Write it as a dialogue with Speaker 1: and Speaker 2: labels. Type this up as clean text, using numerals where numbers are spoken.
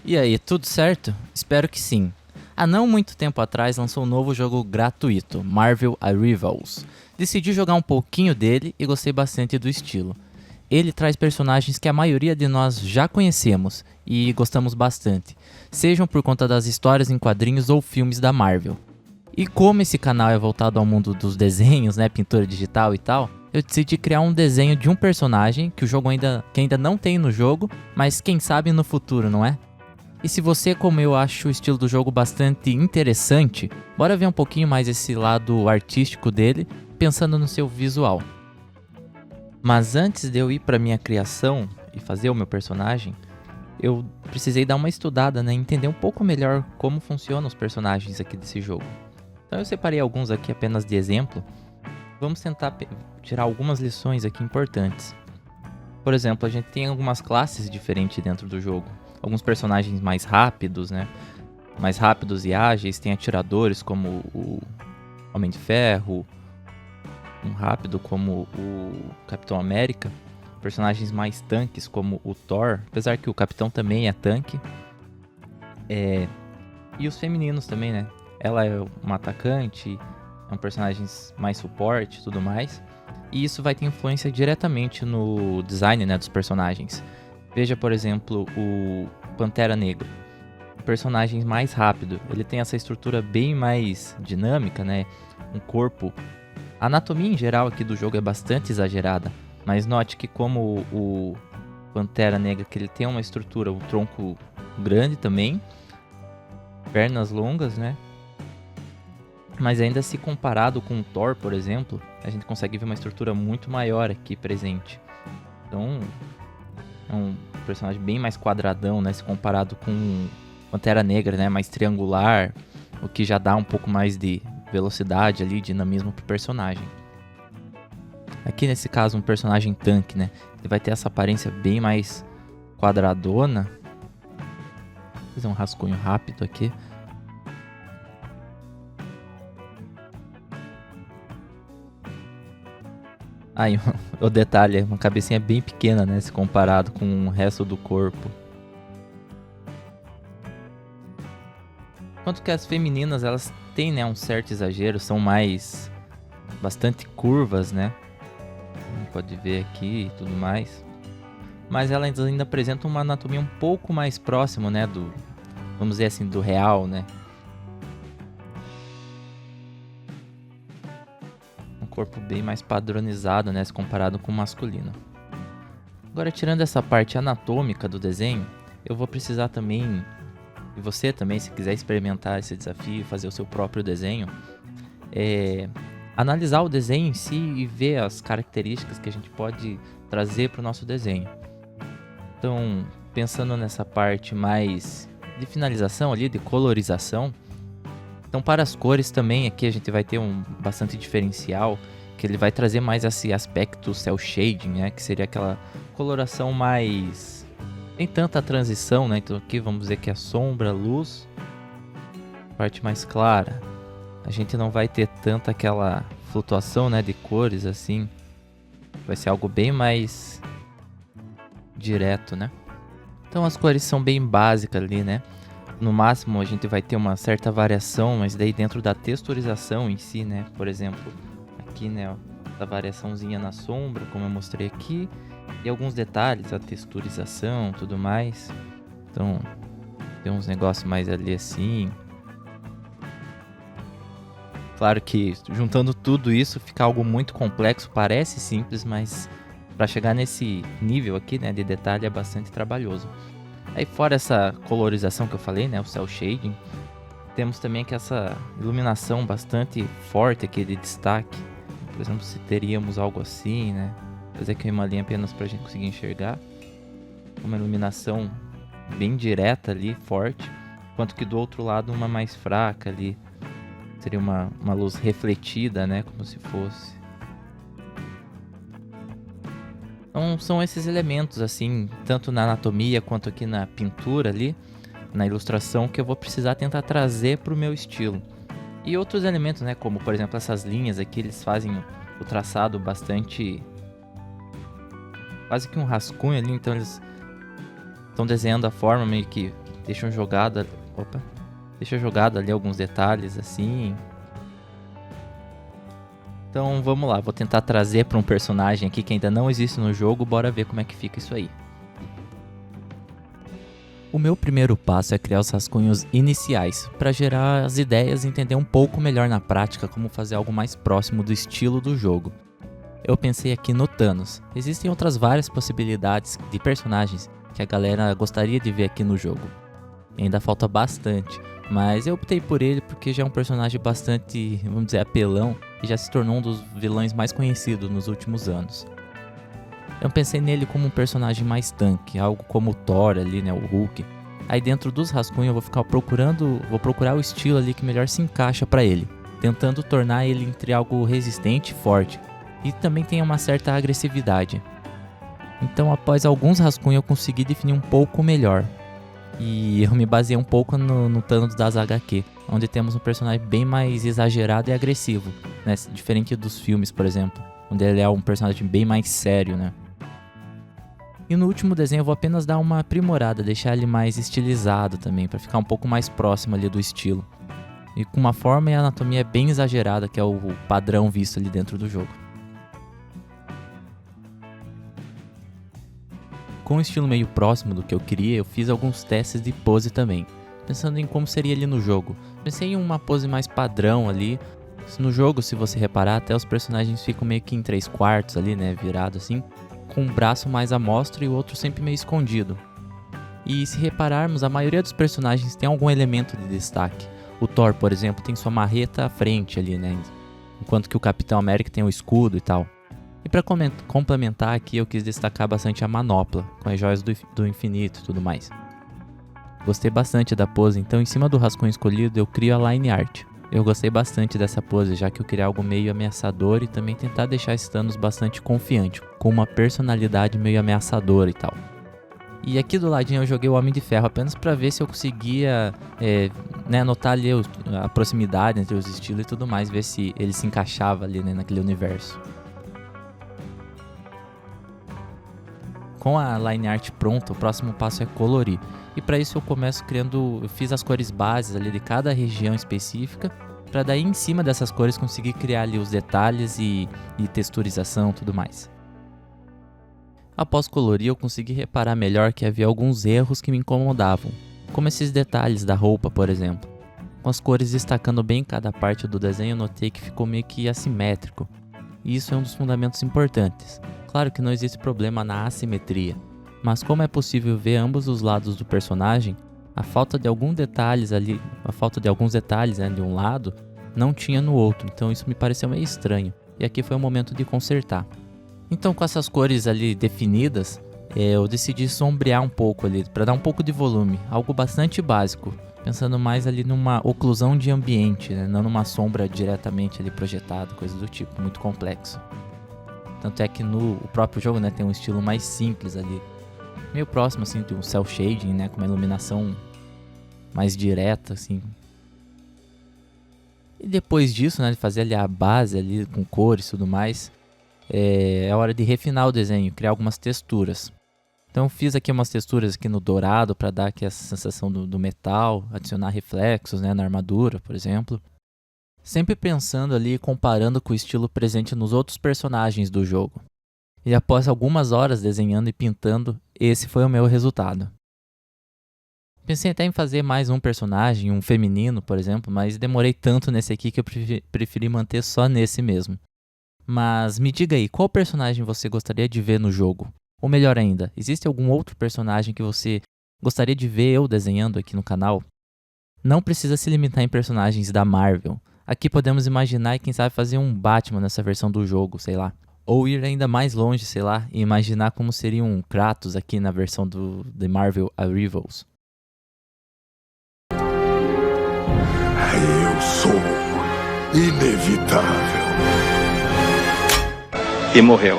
Speaker 1: E aí, tudo certo? Espero que sim. Há não muito tempo atrás lançou um novo jogo gratuito, Marvel Rivals. Decidi jogar um pouquinho dele e gostei bastante do estilo. Ele traz personagens que a maioria de nós já conhecemos e gostamos bastante, sejam por conta das histórias em quadrinhos ou filmes da Marvel. E como esse canal é voltado ao mundo dos desenhos, né, pintura digital e tal, eu decidi criar um desenho de um personagem que ainda não tem no jogo, mas quem sabe no futuro, não é? E se você, como eu, acha o estilo do jogo bastante interessante, bora ver um pouquinho mais esse lado artístico dele, pensando no seu visual. Mas antes de eu ir para minha criação e fazer o meu personagem, eu precisei dar uma estudada, né, entender um pouco melhor como funcionam os personagens aqui desse jogo. Então eu separei alguns aqui apenas de exemplo. Vamos tentar tirar algumas lições aqui importantes. Por exemplo, a gente tem algumas classes diferentes dentro do jogo. Alguns personagens mais rápidos, né? Mais rápidos e ágeis. Tem atiradores como o Homem de Ferro. Um rápido como o Capitão América. Personagens mais tanques como o Thor. Apesar que o Capitão também é tanque. E os femininos também, né? Ela é uma atacante. É um personagem mais suporte e tudo mais. E isso vai ter influência diretamente no design, né, dos personagens. Veja, por exemplo, o Pantera Negra. O personagem mais rápido. Ele tem essa estrutura bem mais dinâmica, né? Um corpo... A anatomia em geral aqui do jogo é bastante exagerada. Mas note que como o Pantera Negra, que ele tem uma estrutura, um tronco grande também. Pernas longas, né? Mas ainda se comparado com o Thor, por exemplo, a gente consegue ver uma estrutura muito maior aqui presente. Então, é um personagem bem mais quadradão, né? Se comparado com Pantera Negra, né? Mais triangular, o que já dá um pouco mais de velocidade ali, dinamismo pro personagem. Aqui nesse caso, um personagem tanque, né? Ele vai ter essa aparência bem mais quadradona. Vou fazer um rascunho rápido aqui. Aí, o detalhe, é uma cabecinha bem pequena, né? Se comparado com o resto do corpo. Enquanto que as femininas, elas têm, né, um certo exagero, são mais... bastante curvas, né? Pode ver aqui e tudo mais. Mas elas ainda apresentam uma anatomia um pouco mais próxima, né? Do, vamos dizer assim, do real, né? Corpo bem mais padronizado, né, se comparado com o masculino. Agora, tirando essa parte anatômica do desenho, eu vou precisar também, e você também, se quiser experimentar esse desafio, fazer o seu próprio desenho, analisar o desenho em si e ver as características que a gente pode trazer para o nosso desenho. Então, pensando nessa parte mais de finalização ali, de colorização, então, para as cores também, aqui a gente vai ter um bastante diferencial, que ele vai trazer mais esse aspecto cel shading, né? Que seria aquela coloração mais... Tem tanta transição, né? Então aqui vamos dizer que é sombra, luz, parte mais clara. A gente não vai ter tanta aquela flutuação, né? De cores, assim. Vai ser algo bem mais direto, né? Então as cores são bem básicas ali, né? No máximo a gente vai ter uma certa variação, mas daí dentro da texturização em si, né? Por exemplo, aqui, né, ó, a variaçãozinha na sombra, como eu mostrei aqui, e alguns detalhes, a texturização, tudo mais. Então, tem uns negócios mais ali assim. Claro que juntando tudo isso fica algo muito complexo, parece simples, mas para chegar nesse nível aqui, né, de detalhe é bastante trabalhoso. Aí fora essa colorização que eu falei, né, o cel shading, temos também aqui essa iluminação bastante forte aqui de destaque. Por exemplo, se teríamos algo assim, né, vou fazer aqui uma linha apenas pra gente conseguir enxergar. Uma iluminação bem direta ali, forte, enquanto que do outro lado uma mais fraca ali. Seria uma luz refletida, né, como se fosse. Então são esses elementos, assim, tanto na anatomia quanto aqui na pintura ali, na ilustração, que eu vou precisar tentar trazer para o meu estilo. E outros elementos, né, como por exemplo essas linhas aqui, eles fazem o traçado bastante... quase que um rascunho ali, então eles estão desenhando a forma meio que deixam jogado, deixa jogado ali alguns detalhes assim. Então vamos lá, vou tentar trazer para um personagem aqui que ainda não existe no jogo, bora ver como é que fica isso aí. O meu primeiro passo é criar os rascunhos iniciais, para gerar as ideias e entender um pouco melhor na prática como fazer algo mais próximo do estilo do jogo. Eu pensei aqui no Thanos. Existem outras várias possibilidades de personagens que a galera gostaria de ver aqui no jogo. Ainda falta bastante, mas eu optei por ele porque já é um personagem bastante, vamos dizer, apelão e já se tornou um dos vilões mais conhecidos nos últimos anos. Eu pensei nele como um personagem mais tanque, algo como o Thor ali, né, o Hulk. Aí dentro dos rascunhos eu vou procurar o estilo ali que melhor se encaixa para ele, tentando tornar ele entre algo resistente e forte, e também tenha uma certa agressividade. Então após alguns rascunhos eu consegui definir um pouco melhor. E eu me baseei um pouco no Thanos das HQ, onde temos um personagem bem mais exagerado e agressivo, né? Diferente dos filmes, por exemplo, onde ele é um personagem bem mais sério, né? E no último desenho eu vou apenas dar uma aprimorada, deixar ele mais estilizado também, para ficar um pouco mais próximo ali do estilo. E com uma forma e anatomia bem exagerada, que é o padrão visto ali dentro do jogo. Com um estilo meio próximo do que eu queria, eu fiz alguns testes de pose também, pensando em como seria ali no jogo. Pensei em uma pose mais padrão ali. No jogo, se você reparar, até os personagens ficam meio que em 3/4 ali, né, virado assim, com um braço mais à mostra e o outro sempre meio escondido. E se repararmos, a maioria dos personagens tem algum elemento de destaque. O Thor, por exemplo, tem sua marreta à frente ali, né, enquanto que o Capitão América tem o escudo e tal. E para complementar aqui, eu quis destacar bastante a manopla, com as joias do infinito e tudo mais. Gostei bastante da pose, então em cima do rascunho escolhido eu crio a line art. Eu gostei bastante dessa pose, já que eu queria algo meio ameaçador e também tentar deixar esse Thanos bastante confiante, com uma personalidade meio ameaçadora e tal. E aqui do ladinho eu joguei o Homem de Ferro apenas para ver se eu conseguia notar ali a proximidade entre os estilos e tudo mais, ver se ele se encaixava ali, né, naquele universo. Com a line art pronta, o próximo passo é colorir. E para isso eu fiz as cores bases ali de cada região específica, para daí em cima dessas cores conseguir criar ali os detalhes e texturização e tudo mais. Após colorir, eu consegui reparar melhor que havia alguns erros que me incomodavam, como esses detalhes da roupa, por exemplo. Com as cores destacando bem cada parte do desenho, eu notei que ficou meio que assimétrico. E isso é um dos fundamentos importantes. Claro que não existe problema na assimetria, mas como é possível ver ambos os lados do personagem, a falta de alguns detalhes de um lado não tinha no outro, então isso me pareceu meio estranho, e aqui foi o momento de consertar. Então com essas cores ali definidas, eu decidi sombrear um pouco ali, para dar um pouco de volume, algo bastante básico, pensando mais ali numa oclusão de ambiente, né? Não numa sombra diretamente ali projetada, coisa do tipo, muito complexo. Tanto é que o próprio jogo, né, tem um estilo mais simples ali, meio próximo assim de um cel shading, né, com uma iluminação mais direta assim. E depois disso, né, de fazer ali a base ali com cores e tudo mais, é hora de refinar o desenho, criar algumas texturas. Então eu fiz aqui umas texturas aqui no dourado para dar aqui essa sensação do metal, adicionar reflexos, né, na armadura, por exemplo. Sempre pensando ali e comparando com o estilo presente nos outros personagens do jogo. E após algumas horas desenhando e pintando, esse foi o meu resultado. Pensei até em fazer mais um personagem, um feminino, por exemplo, mas demorei tanto nesse aqui que eu preferi manter só nesse mesmo. Mas me diga aí, qual personagem você gostaria de ver no jogo? Ou melhor ainda, existe algum outro personagem que você gostaria de ver eu desenhando aqui no canal? Não precisa se limitar em personagens da Marvel. Aqui podemos imaginar e quem sabe fazer um Batman nessa versão do jogo, sei lá. Ou ir ainda mais longe, sei lá, e imaginar como seria um Kratos aqui na versão do The Marvel Rivals.
Speaker 2: Eu sou inevitável.
Speaker 3: E morreu.